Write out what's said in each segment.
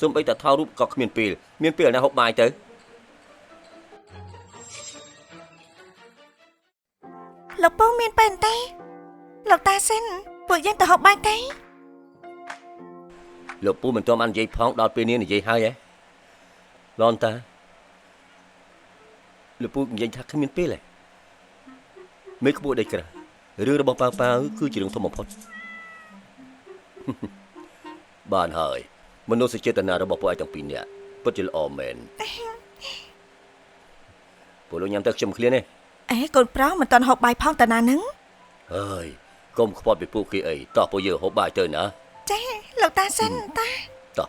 សូម្បីតែថតរូបក៏គ្មានពេលណាហូបបាយទៅលោកពូមានពេលទេលោកតាសិនពួកយើងទៅហូបបាយទេលោកពូមិនទាន់បាននិយាយផងដល់ពេលនេះនិយាយហើយហ៎ឡនតាលោកពូនិយាយថាគ្មានពេលហ៎មេក្បួរដេកក្រៅរឿងរបស់ប៉ាប៉ាគឺជារឿងធំបំផុតបានហើយមនោសញ្ចេតនារបស់ពួកឯងទាំងពីរនាក់ពិតជាល្អមែនពួកលោកញ៉ាំទៅខ្ញុំឃ្លានទេកូនប្រុសមិនទាន់ហូបបាយផងតាណានឹងហើយកុំខ្វល់ពីពួកគេអីតោះពួកយើងហូបបាយទៅណាចាលោកតាសិនតាតោះ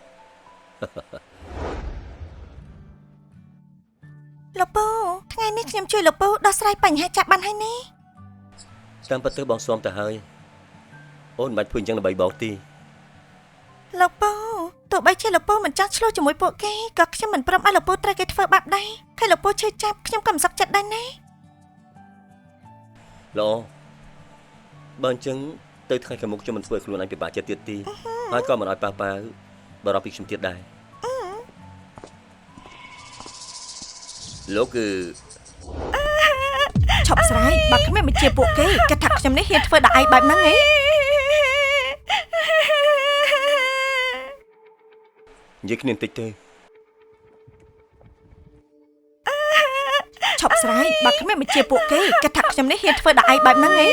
លោកពូថ្ងៃនេះខ្ញុំជួយលោកពូដោះស្រាយបញ្ហាចាក់បានហើយនេះតាមពិតទៅបងស៊ាំទៅហើយអូនមិនបាច់ធ្វើអញ្ចឹងដើម្បីបងទេលោកពូទោះបីជាលោកពូមិនចង់ឆ្លោះជាមួយពួកគេក៏ខ្ញុំមិនព្រមឲ្យលោកពូត្រូវគេធ្វើបាបដែរហើយលោកពូឈឺចាប់ខ្ញុំក៏មិនសឹកចិត្តដែរណាល្អបើអញ្ចឹងទៅថ្ងៃខាងមុខខ្ញុំមិនធ្វើខ្លួនអញពិបាកចិត្តទៀតទេហើយក៏មិនឲ្យប៉ាប៉ាបារម្ភពីខ្ញុំទៀតដែរលោកគឺឈប់ស្រាយបើគ្មានបញ្ជាពួកគេគិតថាខ្ញុំនេះហ៊ានធ្វើដល់ឯងបែបហ្នឹងហ៎និយាយគ្នាបន្តិចទេឈប់ស្រាយបើគ្មានបញ្ជាពួកគេគិតថាខ្ញុំនេះហ៊ានធ្វើដល់ឯងបែបហ្នឹងហ៎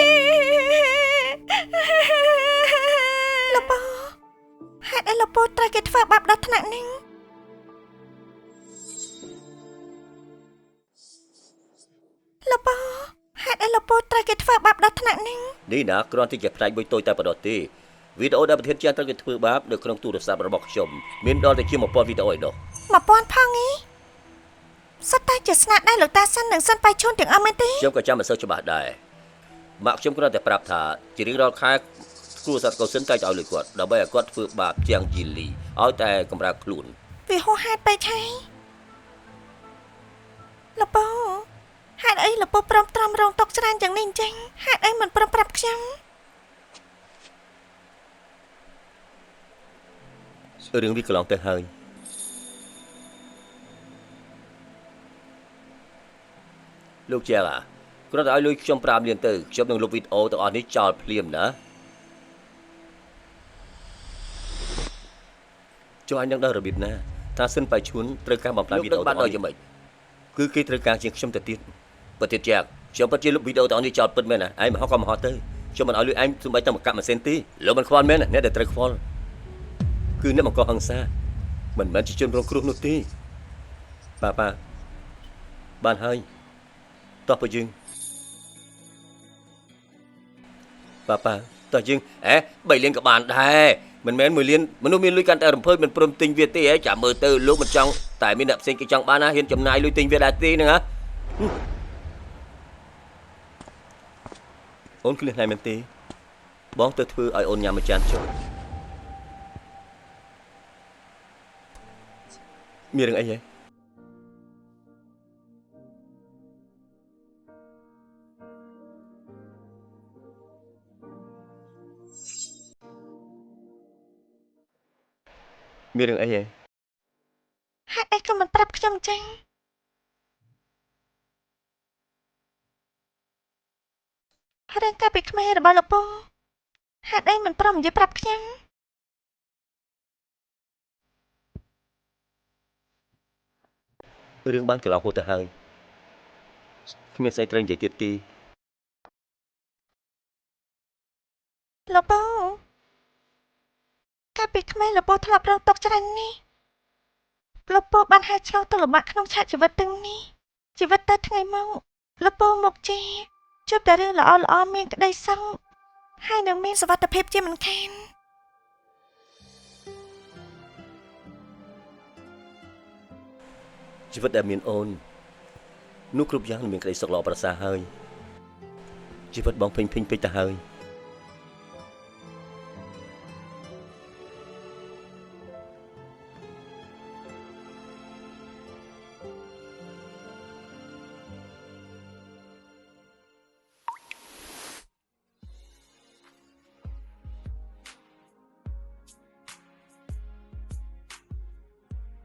លោកពូហេតុអីលោកពូត្រូវគេធ្វើបាបដល់ថ្នាក់នេះលោកពូហេតុអីលោកពូត្រូវគេធ្វើបាបដល់ថ្នាក់នេះនេះណាគ្រាន់តែជាផ្នែកមួយតូចតែប៉ុណ្ណោះទេវីដេអូដែលប្រធានចាស់ត្រូវគេធ្វើបាបនៅក្នុងទូរស័ព្ទរបស់ខ្ញុំមានដល់តែជា1000វីដេអូឯនោះ1000ផងហីសិតតែជាស្នាដៃលោកតាសិននិងសិនបៃឈូនទាំងអស់មែនទេខ្ញុំក៏ចាំមិនសូវច្បាស់ដែរម៉ាក់ខ្ញុំគ្រាន់តែប្រាប់ថាជារៀងរាល់ខែគ្រូសាស្ត្រកុសិនតែឲ្យលុយគាត់ដើម្បីឲ្យគាត់ធ្វើបាបជាងជីលីឲ្យតែកម្រើកខ្លួនវាហួសហេតុពេកហើយលោកពូហេតុអីលោកពូព្រមត្រាំរងទុកច្រើនយ៉ាងនេះអញ្ចឹងហេតុអីមិនព្រមប្រាប់ខ្ញុំរឿងវាកន្លងទៅហើយលោកជាគ្រាន់តែឲ្យលុយខ្ញុំ5លានទៅខ្ញុំនឹងលុបវីដេអូទាំងអស់នេះចោលភ្លាមណាចុះអញនឹងដល់របៀបណាថាសិនបៃឈួនត្រូវការបំផ្លាញវីដេអូទាំងអស់យ៉ាងម៉េចគឺគេត្រូវការជាងខ្ញុំទៅទៀតប្រទៀតចាក់ខ្ញុំពិតជាលុបវីដេអូទាំងអស់នេះចោលពិតមែនណាឯងមកហោះក៏មកហោះទៅខ្ញុំមិនឲ្យលុយឯងសូម្បីតែមួយកាក់ម៉ាស៊ីនទេលោកមិនខ្វល់មែនណាអ្នកដែលត្រូវខ្វល់គឺអ្នកបង្កហិង្សាមិនមែនជាជនរងគ្រោះនោះទេប៉ាបានហើយតោះបើយើងប៉ាតោះយើង3លានក៏បានដែរមិនមែន1លានមនុស្សមានលុយកាន់តែរំភើបមិនព្រមទិញវាទេចាំមើលទៅលោកមិនចង់តែមានអ្នកផ្សេងគេចង់បានណាហ៊ានចំណាយលុយទិញវាដែរទេហ្នឹងហ៎អូនឃ្លៀសណែមែនទេបងទៅធ្វើឲ្យអូនញ៉ាំមួយចានចុះមានរឿងអីហ៎មានរឿងអីហ៎ហេតុអីក៏មិនប្រាប់ខ្ញុំចឹងរឿងកាលពីក្មេងរបស់លោកពូហេតុអីមិនព្រមនិយាយប្រាប់ខ្ញុំរឿងបានកន្លងហួសទៅហើយគ្មានស្អីត្រូវនិយាយទៀតទេលោកពូកាលពីក្មេងលោកពូធ្លាប់រងទុក្ខច្រើននេះលោកពូបានហែកឆ្លងទៅលំបាកក្នុងឆាកជីវិតទាំងនេះជីវិតទៅថ្ងៃមកលោកពូមកជួបតែរឿងល្អមានក្តីសង្ឃហើយនឹងមានសុវត្ថិភាពជាមិនខានជីវិតដែលមានអូននោះគ្រប់យ៉ាងមានក្តីសុខល្អប្រសើរហើយជីវិតបងពេញពេញពេញទៅហើយ